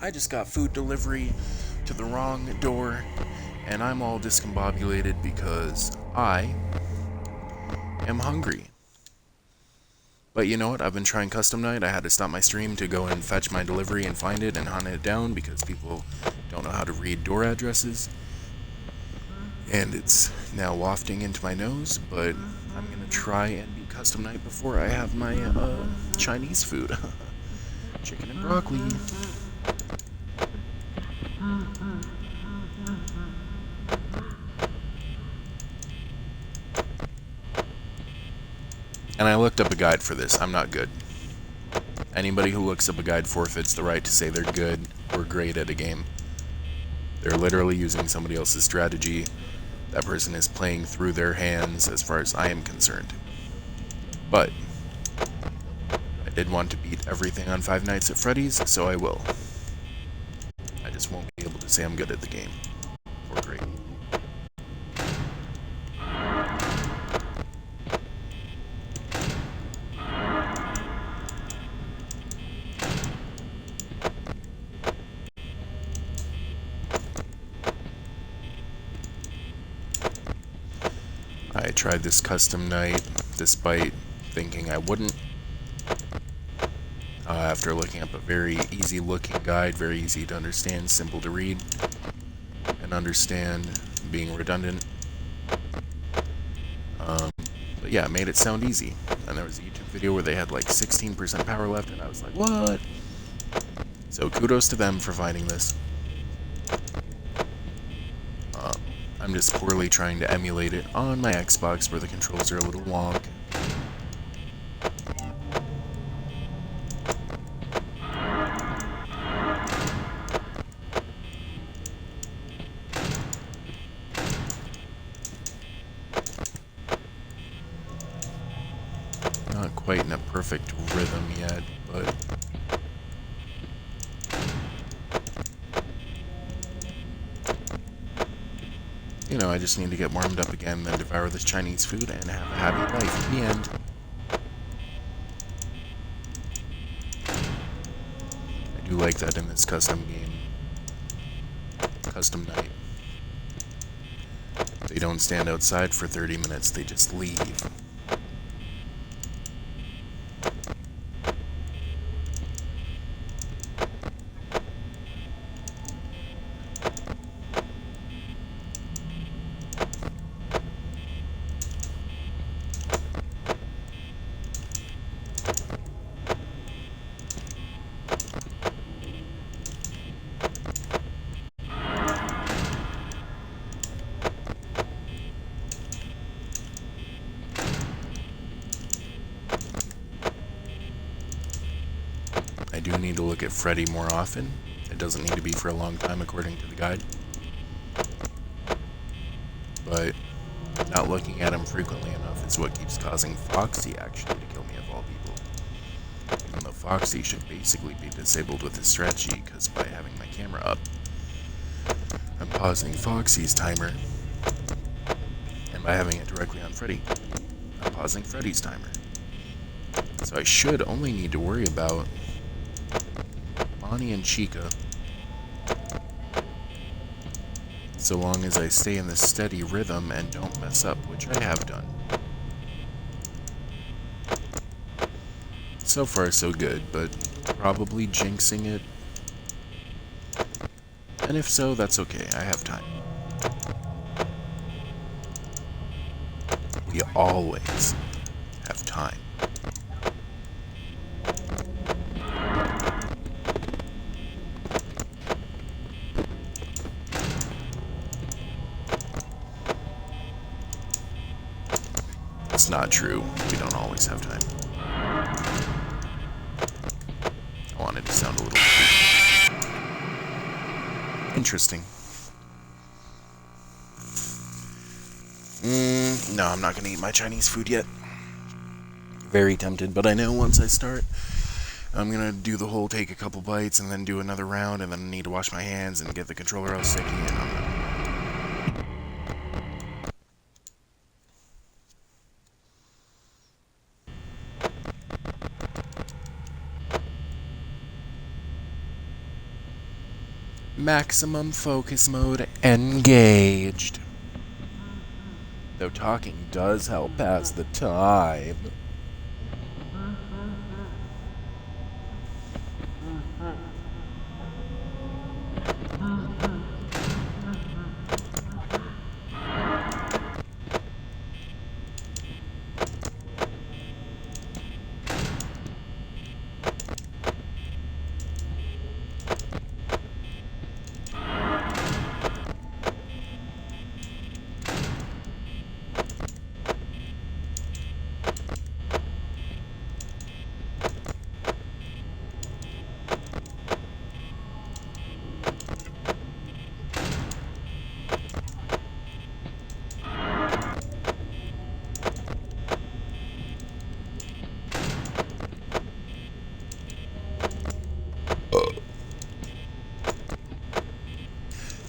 I just got food delivery to the wrong door, and I'm all discombobulated because I am hungry. But you know what? I've been trying custom night. I had to stop my stream to go and fetch my delivery and find it and hunt it down because people don't know how to read door addresses. And it's now wafting into my nose, but I'm gonna try and beat custom night before I have my Chinese food. Chicken and broccoli. And I looked up a guide for this. I'm not good. Anybody who looks up a guide forfeits the right to say they're good or great at a game. They're literally using somebody else's strategy. That person is playing through their hands as far as I am concerned. But I did want to beat everything on Five Nights at Freddy's, so I will. I just won't be able to say I'm good at the game. Or great. I tried this custom night despite thinking I wouldn't. After looking up a very easy looking guide, very easy to understand, simple to read and understand, being redundant. But yeah, it made it sound easy. And there was a YouTube video where they had like 16% power left, and I was like, what? So kudos to them for finding this. I'm just poorly trying to emulate it on my Xbox where the controls are a little wonk. Not quite in a perfect rhythm yet, but you know, I just need to get warmed up again, then devour this Chinese food and have a happy life. The end. I do like that in this custom game. Custom night. They don't stand outside for 30 minutes, they just leave. I do need to look at Freddy more often. It doesn't need to be for a long time according to the guide. But not looking at him frequently enough is what keeps causing Foxy actually to kill me of all people. Even though Foxy should basically be disabled with his strategy, because by having my camera up, I'm pausing Foxy's timer. And by having it directly on Freddy, I'm pausing Freddy's timer. So I should only need to worry about Bonnie and Chica, so long as I stay in this steady rhythm and don't mess up, which I have done. So far so good, but probably jinxing it. And if so, that's okay, I have time. We always have time. It's not true. We don't always have time. I wanted to sound a little interesting. No, I'm not going to eat my Chinese food yet. Very tempted, but I know once I start, I'm going to do the whole take a couple bites and then do another round, and then I need to wash my hands and get the controller all sticky, and I'm not. Maximum focus mode engaged. Though talking does help pass the time.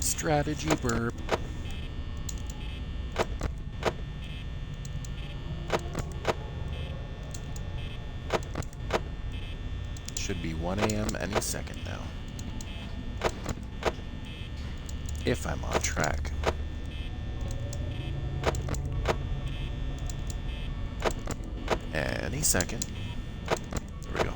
Strategy burp. Should be 1 a.m. any second now. If I'm on track. Any second. There we go.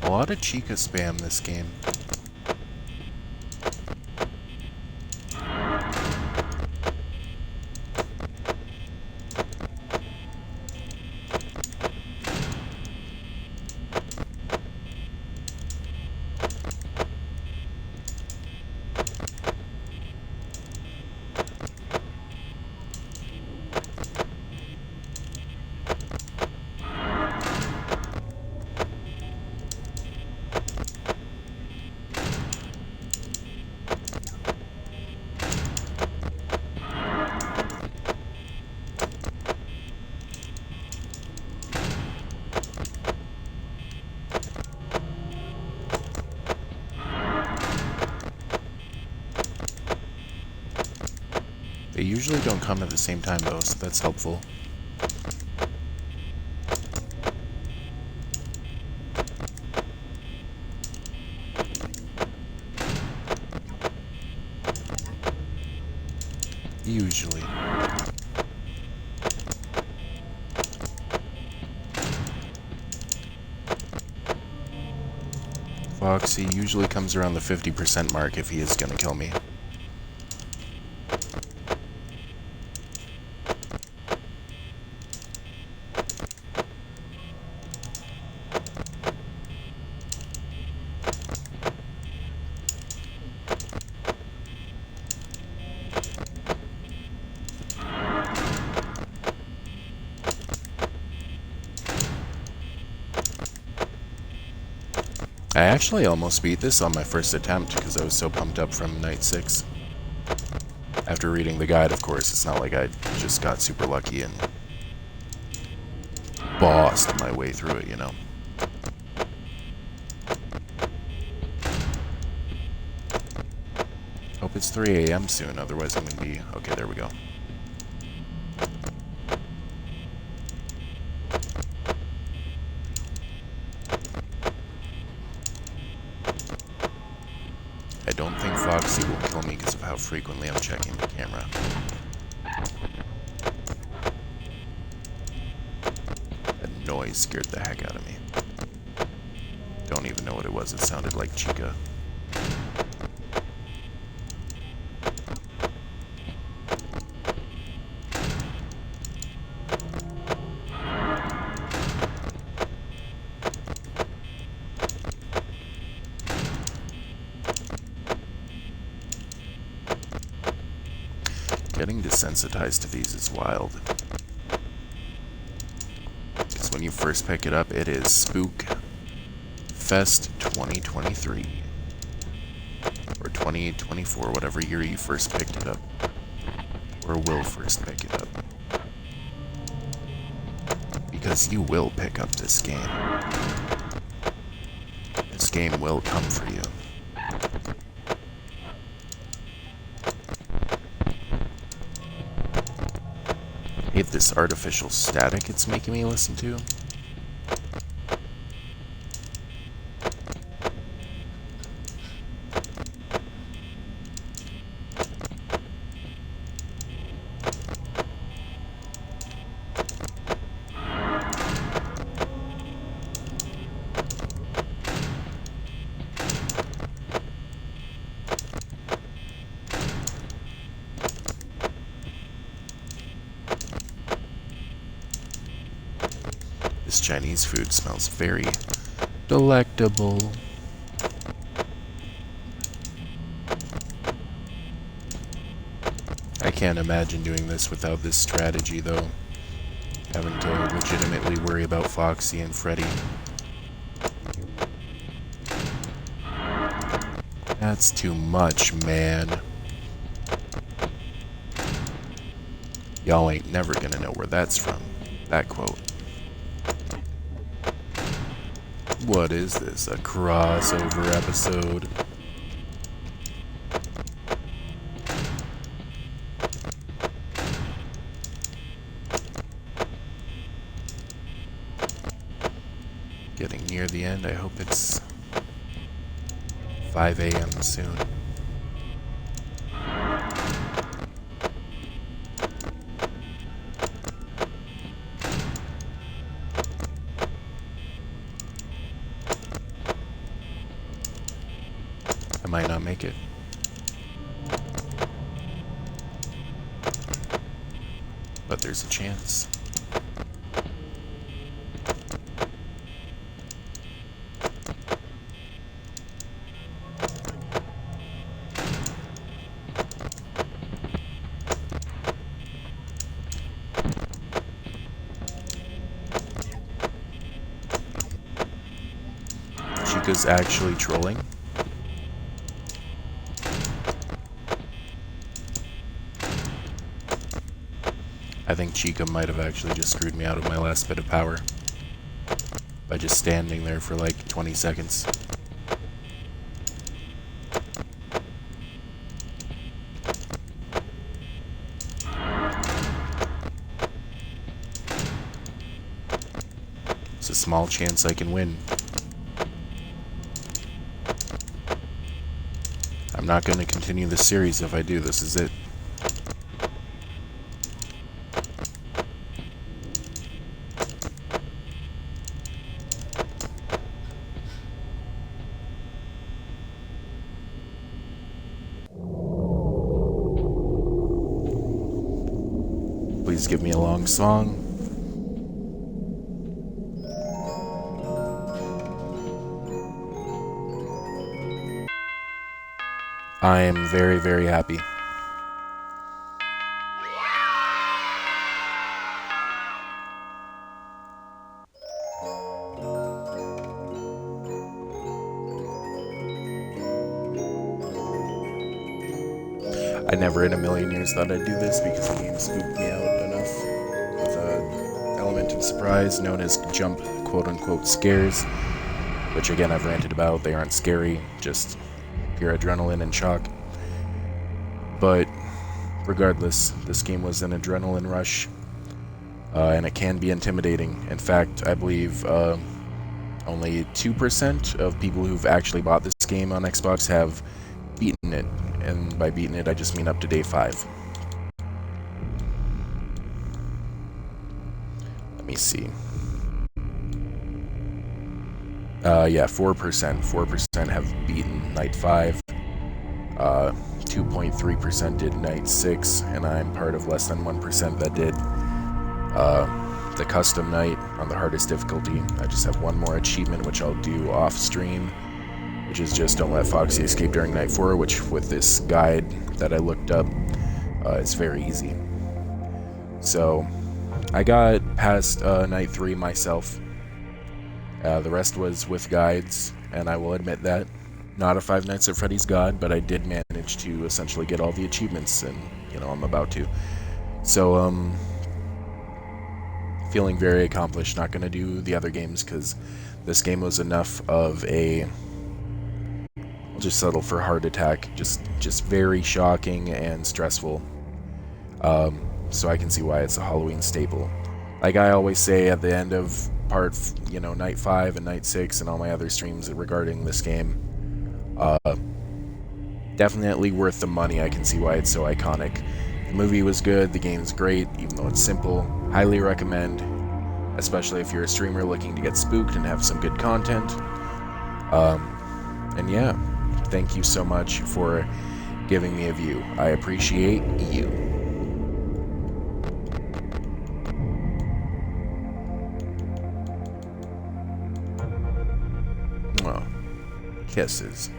A lot of Chica spam this game. They usually don't come at the same time though, so that's helpful. Usually. Foxy usually comes around the 50% mark if he is gonna kill me. I actually almost beat this on my first attempt because I was so pumped up from night 6. After reading the guide, of course, it's not like I just got super lucky and bossed my way through it, you know. Hope it's 3 a.m. soon, otherwise I'm gonna be... Okay, there we go. I don't think Foxy will kill me because of how frequently I'm checking the camera. That noise scared the heck out of me. Don't even know what it was. It sounded like Chica. Getting desensitized to these is wild. Because when you first pick it up, it is Spook Fest 2023. Or 2024, whatever year you first picked it up. Or will first pick it up. Because you will pick up this game. This game will come for you. Hate this artificial static it's making me listen to. This Chinese food smells very delectable. I can't imagine doing this without this strategy, though. Having to legitimately worry about Foxy and Freddy. That's too much, man. Y'all ain't never gonna know where that's from. That quote. What is this? A crossover episode? Getting near the end. I hope it's 5 a.m. soon. I might not make it. But there's a chance. Chica's actually trolling. I think Chica might have actually just screwed me out of my last bit of power by just standing there for like 20 seconds. It's a small chance I can win. I'm not going to continue the series if I do. This is it. Please give me a long song. I am very, very happy. I never in a million years thought I'd do this because the game spooked me out enough with an element of surprise known as jump quote-unquote scares, which again I've ranted about. They aren't scary, just pure adrenaline and shock. But regardless, this game was an adrenaline rush, and it can be intimidating. In fact, I believe only 2% of people who've actually bought this game on Xbox have beaten it. And by beating it, I just mean up to day 5. Let me see. Yeah, 4%. 4% have beaten Night 5. 2.3% did Night 6, and I'm part of less than 1% that did the custom night on the hardest difficulty. I just have one more achievement, which I'll do off stream, which is just don't let Foxy escape during Night 4, which with this guide that I looked up It's very easy. So I got past night 3 myself. The rest was with guides, and I will admit that. Not a Five Nights at Freddy's god, but I did manage to essentially get all the achievements, and, I'm about to. So, feeling very accomplished. Not going to do the other games, because this game was enough of a... I'll just settle for Heart Attack. Just very shocking and stressful. So I can see why it's a Halloween staple. Like I always say at the end of night 5 and night 6 and all my other streams regarding this game, definitely worth the money. I can see why it's so iconic. The movie was good, the game's great, even though it's simple. Highly recommend, especially if you're a streamer looking to get spooked and have some good content. And yeah, thank you so much for giving me a view. I appreciate you. Oh, kisses.